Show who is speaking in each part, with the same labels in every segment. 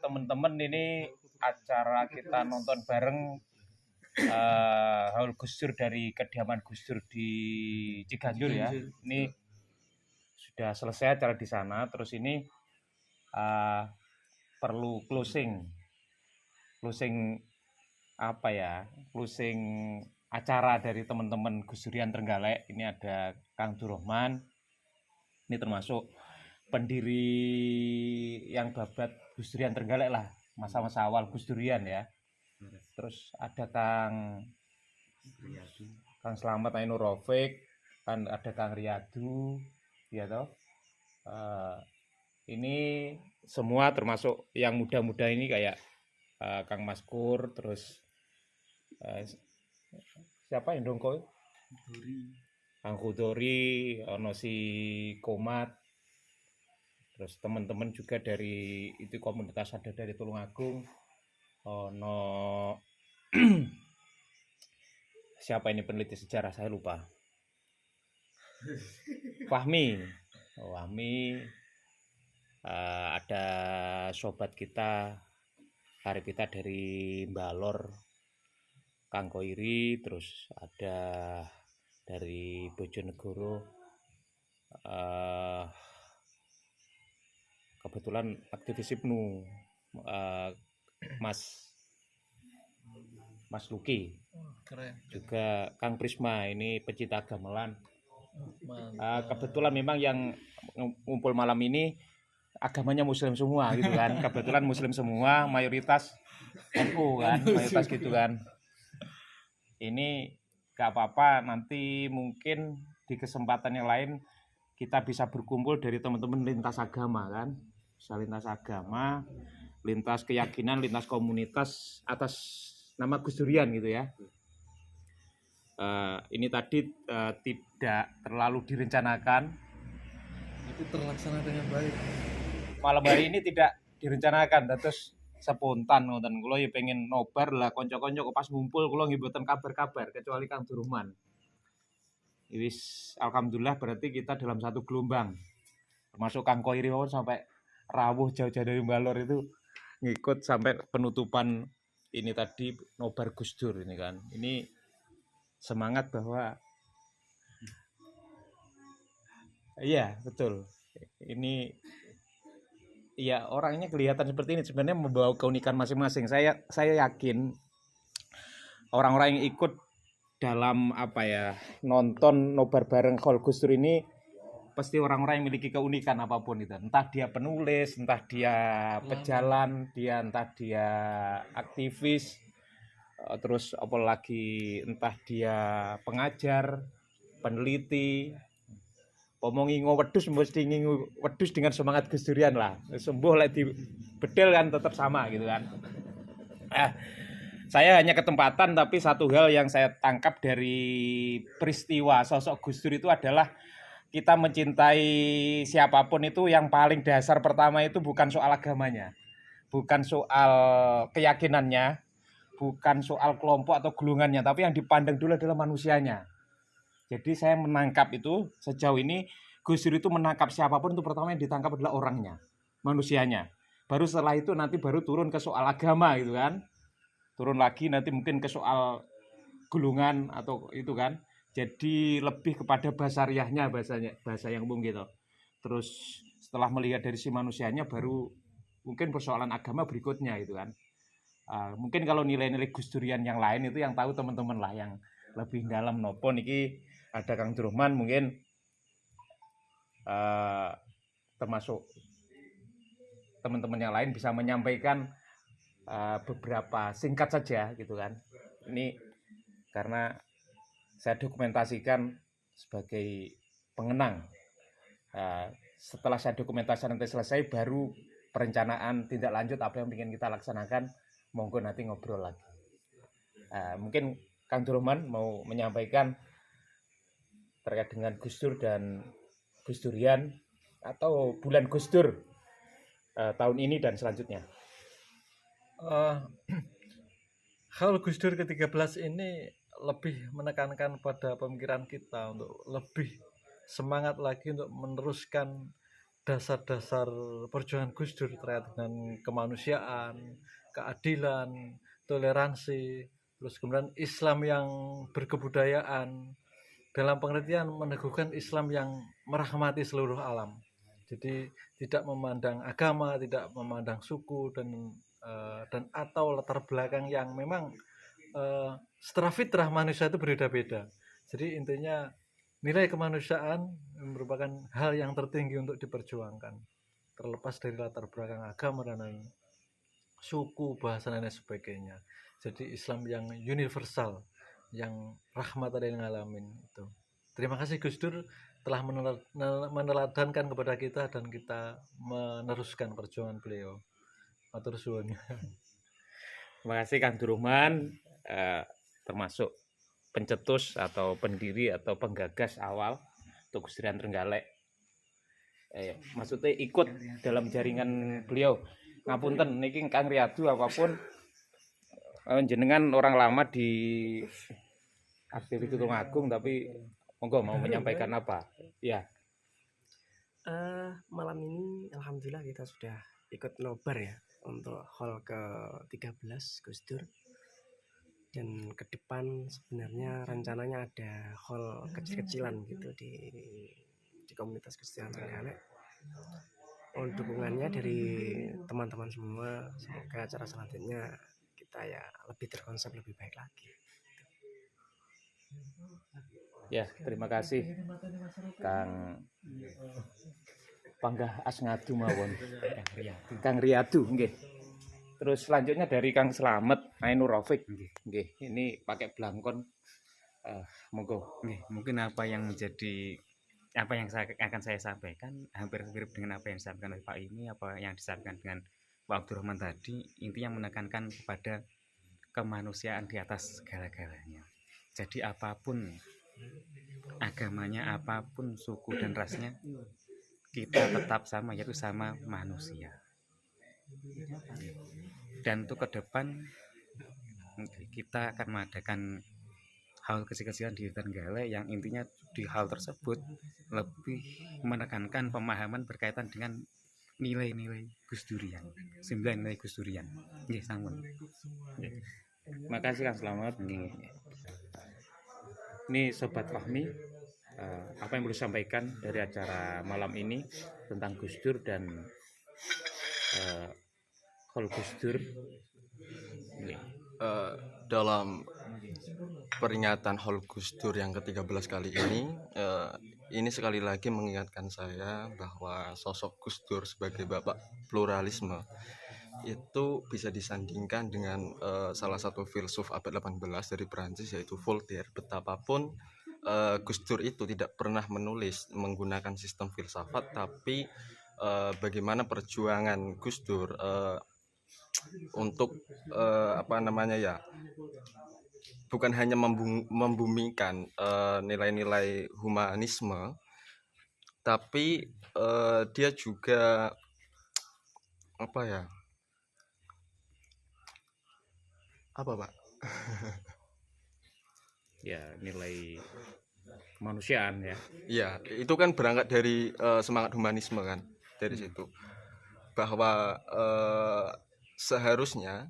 Speaker 1: teman-teman, ini acara kita nonton bareng haul Gus Dur dari kediaman Gus Dur di Ciganjur ya. Ini sudah selesai acara di sana. Terus ini perlu closing apa ya? Closing acara dari teman-teman Gus Durian Trenggalek. Ini ada Kang Durrahman. Ini termasuk pendiri yang babat Gus Durian Trenggalek lah, masa-masa awal Gus Durian ya. Terus ada Kang Slamet Ainur Rafiq, kan ada Kang Riyadu, ya toh. Ini semua termasuk yang muda-muda ini kayak Kang Maskur, terus siapa yang dongko? Kang Khudori, ono si Komat, terus teman-teman juga dari itu komunitas ada dari Tulungagung, ono siapa ini peneliti sejarah saya lupa, Fahmi, ada sobat kita Haripita dari Balor, Kang Koiri, terus ada dari Bojonegoro, kebetulan aktivis IPNU, Mas Luki. Keren. Juga Kang Prisma, ini pecinta gamelan. Kebetulan memang yang ngumpul malam ini agamanya muslim semua gitu kan. Kebetulan muslim semua, mayoritas NU kan, mayoritas gitu kan. Ini gak apa-apa, nanti mungkin di kesempatan yang lain kita bisa berkumpul dari teman-teman lintas agama kan. Bisa lintas agama, lintas keyakinan, lintas komunitas atas nama Gus Durian gitu ya. Ini tadi tidak terlalu direncanakan,
Speaker 2: tapi terlaksana dengan baik.
Speaker 1: Malam hari ini tidak direncanakan, terus spontan ngoten. Kula ya pengen nobar lah, kanca-kanca pas ngumpul kula nggih mboten kabar-kabar kecuali Kang Durrahman. Wis alhamdulillah berarti kita dalam satu gelombang. Termasuk Kang Koiri sampai rawuh jauh-jauh dari Balor itu ngikut sampai penutupan ini tadi nobar Gus Dur ini kan. Ini semangat bahwa iya betul. Ini ya orangnya kelihatan seperti ini sebenarnya membawa keunikan masing-masing. Saya yakin orang-orang yang ikut dalam nonton nobar bareng Haul Gus Dur ini pasti orang-orang yang memiliki keunikan apapun itu. Entah dia penulis, entah dia pejalan, entah dia aktivis, terus apalagi entah dia pengajar, peneliti. Omongi wedhus mesti ngingu wedhus dengan semangat Gus Durian lah. Sembuh lah di bedel kan tetap sama gitu kan. Saya hanya ketempatan, tapi satu hal yang saya tangkap dari peristiwa sosok Gus Dur itu adalah kita mencintai siapapun itu yang paling dasar pertama itu bukan soal agamanya, bukan soal keyakinannya, bukan soal kelompok atau golongannya, tapi yang dipandang dulu adalah manusianya. Jadi saya menangkap itu sejauh ini Gus Dur itu menangkap siapapun itu pertama yang ditangkap adalah orangnya, manusianya. Baru setelah itu nanti baru turun ke soal agama gitu kan. Turun lagi nanti mungkin ke soal golongan atau itu kan. Jadi lebih kepada basariahnya, bahasa yang umum gitu. Terus setelah melihat dari si manusianya baru mungkin persoalan agama berikutnya gitu kan. Mungkin kalau nilai-nilai Gus Durian yang lain itu yang tahu teman-teman lah yang lebih dalam nopo niki. Ada Kang Durrahman mungkin termasuk teman-teman yang lain bisa menyampaikan beberapa singkat saja gitu kan. Ini karena saya dokumentasikan sebagai pengenang. Setelah saya dokumentasikan nanti selesai baru perencanaan tindak lanjut apa yang ingin kita laksanakan, monggo nanti ngobrol lagi. Mungkin Kang Durrahman mau menyampaikan terkait dengan Gus Dur dan Gus Durian atau bulan Gus Dur tahun ini dan selanjutnya.
Speaker 2: Haul Gus Dur ke-13 ini lebih menekankan pada pemikiran kita untuk lebih semangat lagi untuk meneruskan dasar-dasar perjuangan Gus Dur terkait dengan kemanusiaan, keadilan, toleransi, terus kemudian Islam yang berkebudayaan, dalam pengertian meneguhkan Islam yang merahmati seluruh alam. Jadi tidak memandang agama, tidak memandang suku dan atau latar belakang yang memang secara fitrah manusia itu berbeda-beda. Jadi intinya nilai kemanusiaan merupakan hal yang tertinggi untuk diperjuangkan, terlepas dari latar belakang agama dan lain suku, bahasa dan lain sebagainya. Jadi Islam yang universal, yang rahmatan lil alamin itu. Terima kasih Gus Dur telah meneladankan kepada kita dan kita meneruskan perjuangan beliau. Matur suwun.
Speaker 1: Terima kasih Kang Durahman, termasuk pencetus atau pendiri atau penggagas awal untuk Gusdurian Trenggalek. Maksudnya ikut dalam jaringan beliau. Ngapunten niki Kang Riyadu apapun jenengan orang lama di aktivis Tulungagung, tapi monggo mau menyampaikan apa? Ya.
Speaker 3: Malam ini alhamdulillah kita sudah ikut nobar ya untuk hall ke-13 Gus Dur. Dan ke depan sebenarnya rencananya ada hall kecil-kecilan gitu di komunitas Gusdurian Trenggalek. Mohon dukungannya dari teman-teman semua. Semoga acara selanjutnya kita ya lebih terkonsep, lebih baik lagi.
Speaker 1: Ya, terima kasih Kang Panggah Asngadu mawon. Kang Riyadu nggih. Terus selanjutnya dari Kang Slamet Ainur Rafiq nggih. Ini pakai belangkon. Monggo.
Speaker 4: Nggih, mungkin apa yang akan saya sampaikan hampir mirip dengan apa yang disampaikan oleh Pak ini, apa yang disampaikan dengan Pak Abdurrahman tadi, intinya menekankan kepada kemanusiaan di atas segala-galanya. Jadi apapun agamanya, apapun suku dan rasnya, kita tetap sama, yaitu sama manusia. Dan untuk ke depan kita akan mengadakan hal kecil-kecilan di Trenggalek yang intinya di hal tersebut lebih menekankan pemahaman berkaitan dengan nilai-nilai Gusdurian, 9 nilai Gusdurian. Nggih, sampun.
Speaker 1: Makasih Kang Slamet. Ini Sobat Fahmi, apa yang perlu disampaikan dari acara malam ini tentang Gus Dur dan Hall Gus Dur.
Speaker 5: Dalam peringatan Hall Gus Dur yang ke-13 kali ini sekali lagi mengingatkan saya bahwa sosok Gus Dur sebagai bapak pluralisme itu bisa disandingkan dengan salah satu filsuf abad 18 dari Prancis, yaitu Voltaire. Betapapun Gus Dur itu tidak pernah menulis menggunakan sistem filsafat, tapi bagaimana perjuangan Gus Dur untuk bukan hanya membumikan nilai-nilai humanisme, tapi dia juga Pak?
Speaker 1: Ya, nilai kemanusiaan ya.
Speaker 5: Ya, itu kan berangkat dari semangat humanisme kan, dari situ bahwa seharusnya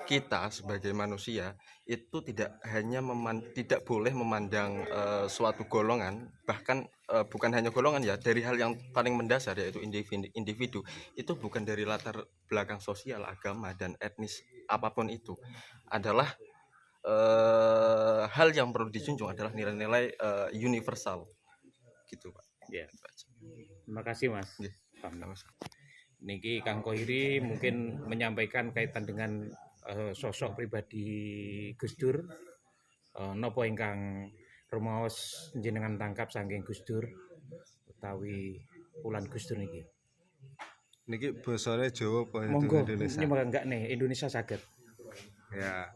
Speaker 5: kita sebagai manusia itu tidak boleh memandang suatu golongan, bahkan bukan hanya golongan ya, dari hal yang paling mendasar yaitu individu itu bukan dari latar belakang sosial, agama dan etnis apapun itu, adalah hal yang perlu dijunjung adalah nilai-nilai universal gitu Pak.
Speaker 1: Ya. Terima kasih Mas.
Speaker 5: Ya.
Speaker 1: Niki Kang Kohiri mungkin menyampaikan kaitan dengan sosok pribadi Gus Dur. Nopo ingkang rumaos jenengan tangkap saking Gus Dur utawi ulan Gus Dur niki.
Speaker 6: Niki basane Jawa apa
Speaker 1: Indonesia? Monggo enggak nih Indonesia saged.
Speaker 6: Ya.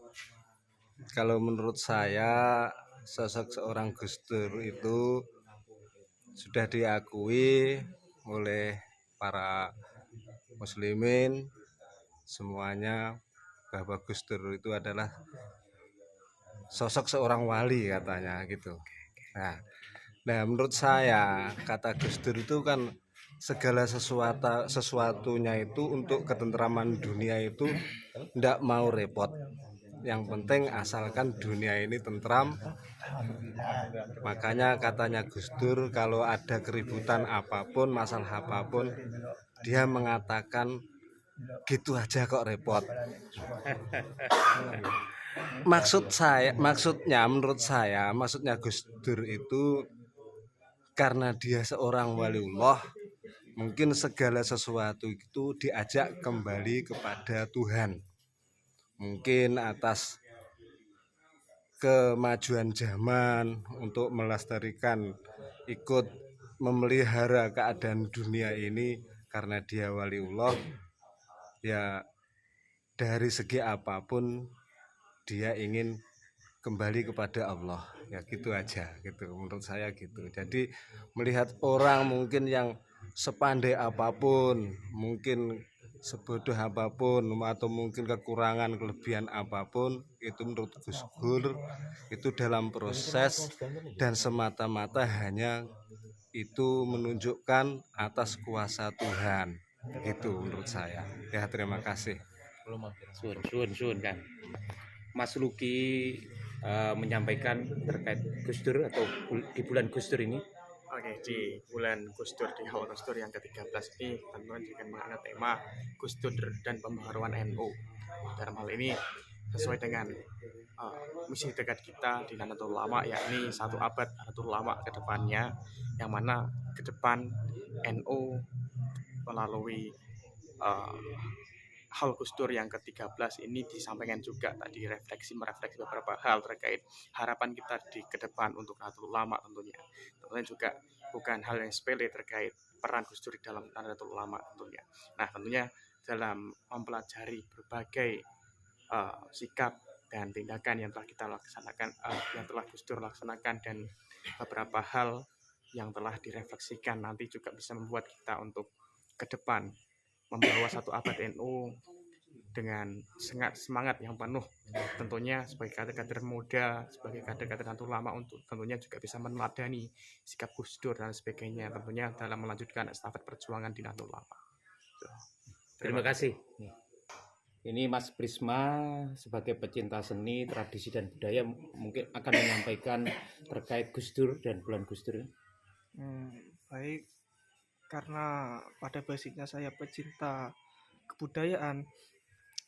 Speaker 6: Kalau menurut saya sosok seorang Gus Dur itu sudah diakui oleh para muslimin semuanya bahwa Gus Dur itu adalah sosok seorang wali katanya gitu. Nah menurut saya kata Gus Dur itu kan segala sesuatunya itu untuk ketentraman dunia itu ndak mau repot. Yang penting asalkan dunia ini tentram. Makanya katanya Gus Dur, kalau ada keributan apapun, masalah apapun, dia mengatakan gitu aja kok repot. Maksudnya Gus Dur itu karena dia seorang waliullah, mungkin segala sesuatu itu diajak kembali kepada Tuhan. Mungkin atas kemajuan zaman untuk melestarikan, ikut memelihara keadaan dunia ini, karena dia waliullah, ya dari segi apapun dia ingin kembali kepada Allah, ya gitu aja gitu, menurut saya gitu. Jadi melihat orang mungkin yang sepandai apapun, mungkin sebodoh apapun, atau mungkin kekurangan kelebihan apapun, itu menurut Gus Dur itu dalam proses dan semata-mata hanya itu menunjukkan atas kuasa Tuhan, gitu menurut saya. Ya terima kasih.
Speaker 1: Sun kan. Mas Luki menyampaikan terkait Gus Dur atau di bulan Gus Dur ini.
Speaker 3: Oke, di bulan Gus Dur, di Haul Gus Dur yang ke-13 ini teman-teman juga mengangkat tema Gus Dur dan pembaharuan NU. Dalam hal ini sesuai dengan misi dekat kita di Nahdlatul Ulama, yakni 1 abad Nahdlatul Ulama ke depannya, yang mana ke depan NU melalui Haul Gus Dur yang ke-13 ini disampaikan juga tadi merefleksi beberapa hal terkait harapan kita di ke depan untuk Nahdlatul Ulama tentunya. Tentunya juga bukan hal yang sepele terkait peran Gus Dur dalam Nahdlatul Ulama tentunya. Nah, tentunya dalam mempelajari berbagai sikap dan tindakan yang telah kita laksanakan, yang telah Gus Dur laksanakan, dan beberapa hal yang telah direfleksikan nanti juga bisa membuat kita untuk ke depan membawa 1 abad NU dengan semangat yang penuh, tentunya sebagai kader-kader muda, sebagai kader-kader Nahdlatul Ulama, untuk tentunya juga bisa meneladani sikap Gus Dur dan sebagainya, tentunya dalam melanjutkan estafet perjuangan di Nahdlatul Ulama.
Speaker 1: Terima kasih. Ini Mas Prisma sebagai pecinta seni, tradisi dan budaya mungkin akan menyampaikan terkait Gus Dur dan bulan Gus Dur.
Speaker 7: Baik, karena pada basicnya saya pecinta kebudayaan,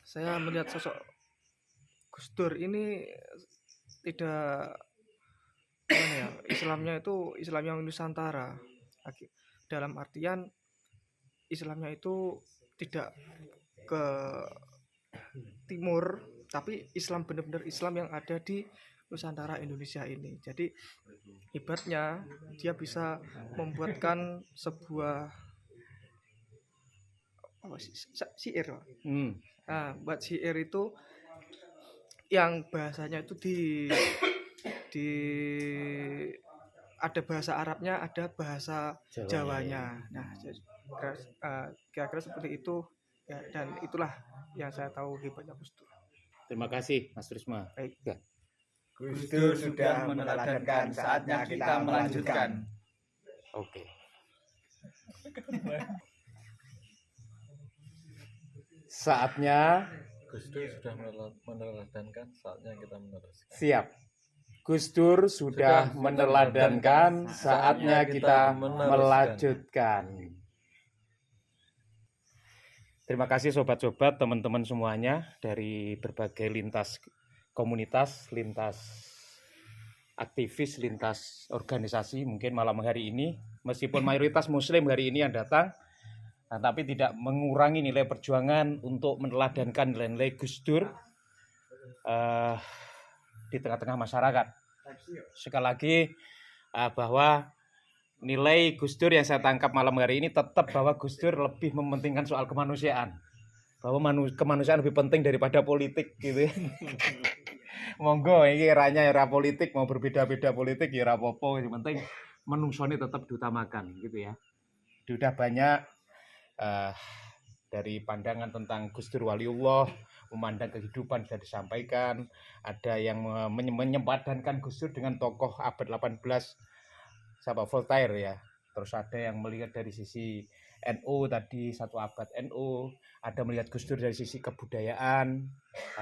Speaker 7: saya melihat sosok Gus Dur ini tidak Islamnya itu Islam yang Nusantara, dalam artian Islamnya itu tidak ke timur, tapi Islam benar-benar Islam yang ada di Nusantara Indonesia ini. Jadi hebatnya dia bisa membuatkan sebuah syair. Buat syair itu yang bahasanya itu di ada bahasa Arabnya, ada bahasa Jawanya. Nah, kira-kira seperti itu ya, dan itulah yang saya tahu hebatnya Gus Dur.
Speaker 1: Terima kasih Mas Prisma.
Speaker 7: Baik.
Speaker 1: Ya.
Speaker 8: Gus Dur sudah meneladankan, saatnya kita melanjutkan.
Speaker 1: Oke. Saatnya
Speaker 2: Gus Dur sudah meneladankan, saatnya kita meneruskan.
Speaker 1: siap. Gus Dur sudah meneladankan, saatnya kita melanjutkan. Terima kasih sobat-sobat, teman-teman semuanya dari berbagai lintas komunitas, lintas aktivis, lintas organisasi. Mungkin malam hari ini, meskipun mayoritas muslim hari ini yang datang, tapi tidak mengurangi nilai perjuangan untuk meneladankan nilai-nilai Gus Dur di tengah-tengah masyarakat. Sekali lagi bahwa nilai Gus Dur yang saya tangkap malam hari ini tetap bahwa Gus Dur lebih mementingkan soal kemanusiaan, bahwa kemanusiaan lebih penting daripada politik gitu. Monggo ini eranya era politik, mau berbeda-beda politik ya ora apa-apa, yang penting menungsone tetap diutamakan gitu ya. Sudah banyak dari pandangan tentang Gus Dur waliullah, memandang kehidupan sudah disampaikan. Ada yang menyempadankan Gus Dur dengan tokoh abad 18 siapa Voltaire ya. Terus ada yang melihat dari sisi NU tadi, satu abad NU, ada melihat Gus Dur dari sisi kebudayaan,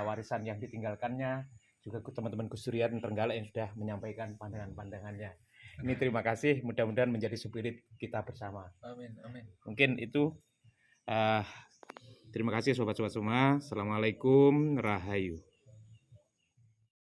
Speaker 1: warisan yang ditinggalkannya, juga teman-teman Gus Durian Trenggalek yang sudah menyampaikan pandangan-pandangannya. Ini terima kasih, mudah-mudahan menjadi spirit kita bersama.
Speaker 2: Amin, amin.
Speaker 1: Mungkin itu. Terima kasih sobat-sobat semua. Assalamualaikum, rahayu.